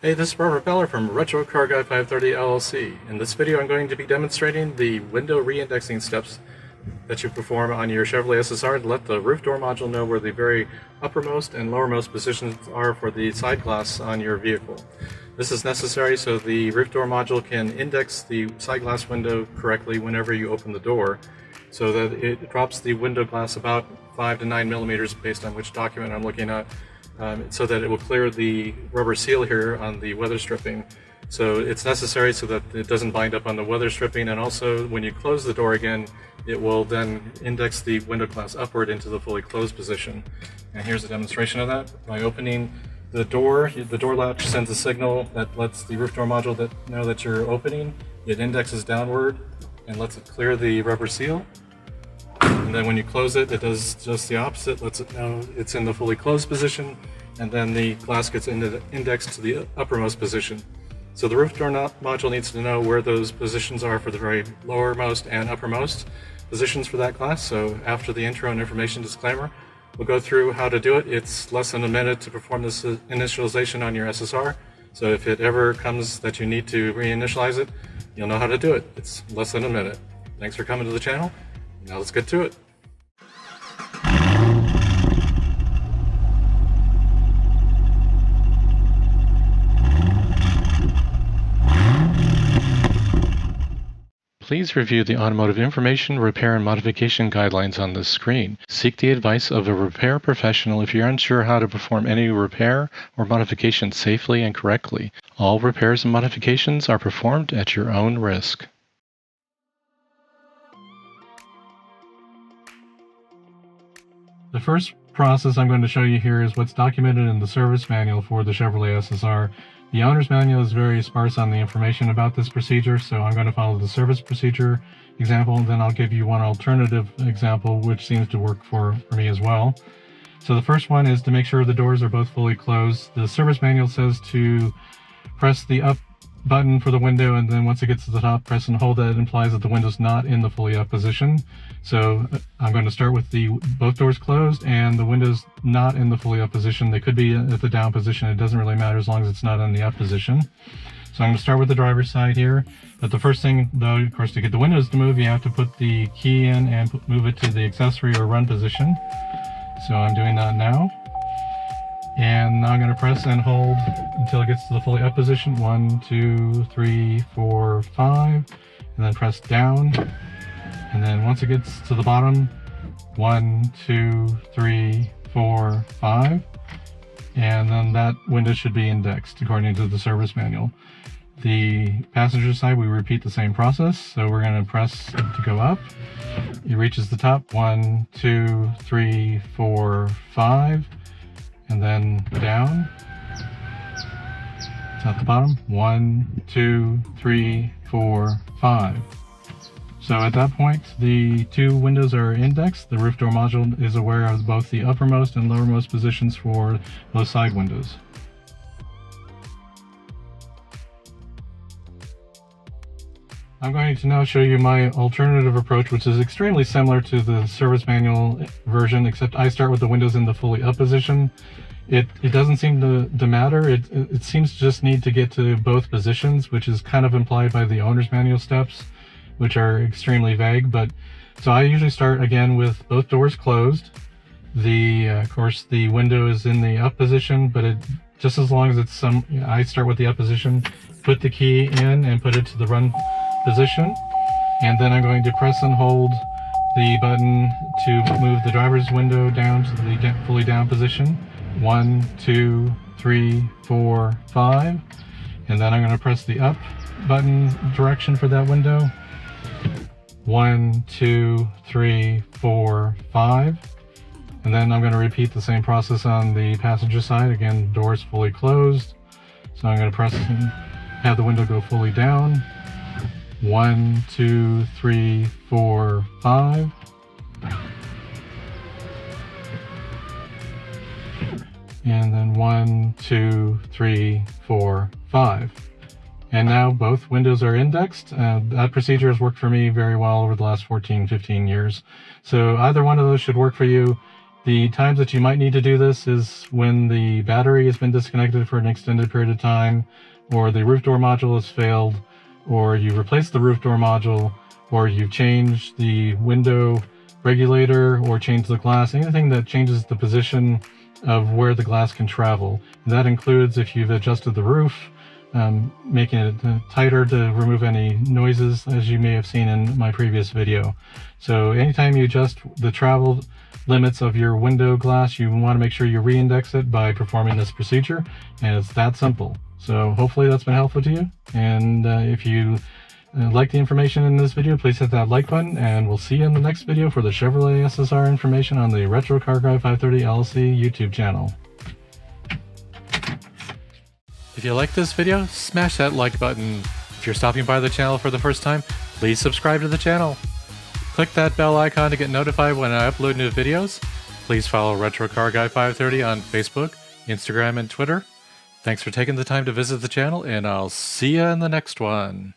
Hey, this is Robert Beller from Retro Car Guy 530 LLC. In this video, I'm going to be demonstrating the window re-indexing steps that you perform on your Chevrolet SSR to let the roof door module know where the very uppermost and lowermost positions are for the side glass on your vehicle. This is necessary so the roof door module can index the side glass window correctly whenever you open the door, so that it drops the window glass about 5 to 9 millimeters based on which document I'm looking at. So that it will clear the rubber seal here on the weather stripping. So it's necessary so that it doesn't bind up on the weather stripping, and also when you close the door again, it will then index the window glass upward into the fully closed position. And here's a demonstration of that. By opening the door latch sends a signal that lets the roof door module know that you're opening. It indexes downward and lets it clear the rubber seal. And then when you close it, it does just the opposite, lets it know it's in the fully closed position, and then the glass gets indexed to the uppermost position. So the roof door module needs to know where those positions are for the very lowermost and uppermost positions for that glass. So after the intro and information disclaimer, we'll go through how to do it. It's less than a minute to perform this initialization on your SSR. So if it ever comes that you need to reinitialize it, you'll know how to do it. It's less than a minute. Thanks for coming to the channel. Now let's get to it. Please review the automotive information, repair, and modification guidelines on this screen. Seek the advice of a repair professional if you're unsure how to perform any repair or modification safely and correctly. All repairs and modifications are performed at your own risk. The first process I'm going to show you here is what's documented in the service manual for the Chevrolet SSR. The owner's manual is very sparse on the information about this procedure, so I'm going to follow the service procedure example, and then I'll give you one alternative example which seems to work for me as well. So the first one is to make sure the doors are both fully closed. The service manual says to press the up button for the window, and then once it gets to the top, press and hold. That implies that the window's not in the fully up position. So I'm going to start with both doors closed and the windows not in the fully up position. They could be at the down position. It doesn't really matter as long as it's not in the up position. So I'm going to start with the driver's side here. But the first thing, though, of course, to get the windows to move, you have to put the key in and move it to the accessory or run position. So I'm doing that now. And now I'm going to press and hold until it gets to the fully up position. 1, 2, 3, 4, 5. And then press down. And then once it gets to the bottom, 1, 2, 3, 4, 5. And then that window should be indexed according to the service manual. The passenger side, we repeat the same process. So we're going to press to go up. It reaches the top. 1, 2, 3, 4, 5. And then down. It's at the bottom. 1, 2, 3, 4, 5. So at that point, the two windows are indexed. The roof door module is aware of both the uppermost and lowermost positions for those side windows. I'm going to now show you my alternative approach, which is extremely similar to the service manual version, except I start with the windows in the fully up position. It doesn't seem to matter. It seems to just need to get to both positions, which is kind of implied by the owner's manual steps, which are extremely vague. But so I usually start again with both doors closed. Of course, the window is in the up position, but just as long as it's I start with the up position, put the key in and put it to the run position, and then I'm going to press and hold the button to move the driver's window down to the fully down position. 1, 2, 3, 4, 5, and then I'm going to press the up button direction for that window. 1, 2, 3, 4, 5, and then I'm going to repeat the same process on the passenger side. Again, doors fully closed, so I'm going to press and have the window go fully down. 1, 2, 3, 4, 5. And then 1, 2, 3, 4, 5. And now both windows are indexed. That procedure has worked for me very well over the last 14, 15 years. So either one of those should work for you. The times that you might need to do this is when the battery has been disconnected for an extended period of time, or the roof door module has failed, or you replaced the roof door module, or you've changed the window regulator or changed the glass, anything that changes the position of where the glass can travel. And that includes if you've adjusted the roof, making it tighter to remove any noises, as you may have seen in my previous video. So anytime you adjust the travel limits of your window glass, you want to make sure you reindex it by performing this procedure, and it's that simple. So hopefully that's been helpful to you, and if you like the information in this video, please hit that like button, and we'll see you in the next video for the Chevrolet SSR information on the Retro Car Guy 530 LLC YouTube channel. If you like this video, smash that like button. If you're stopping by the channel for the first time, please subscribe to the channel. Click that bell icon to get notified when I upload new videos. Please follow Retro Car Guy 530 on Facebook, Instagram, and Twitter. Thanks for taking the time to visit the channel, and I'll see you in the next one.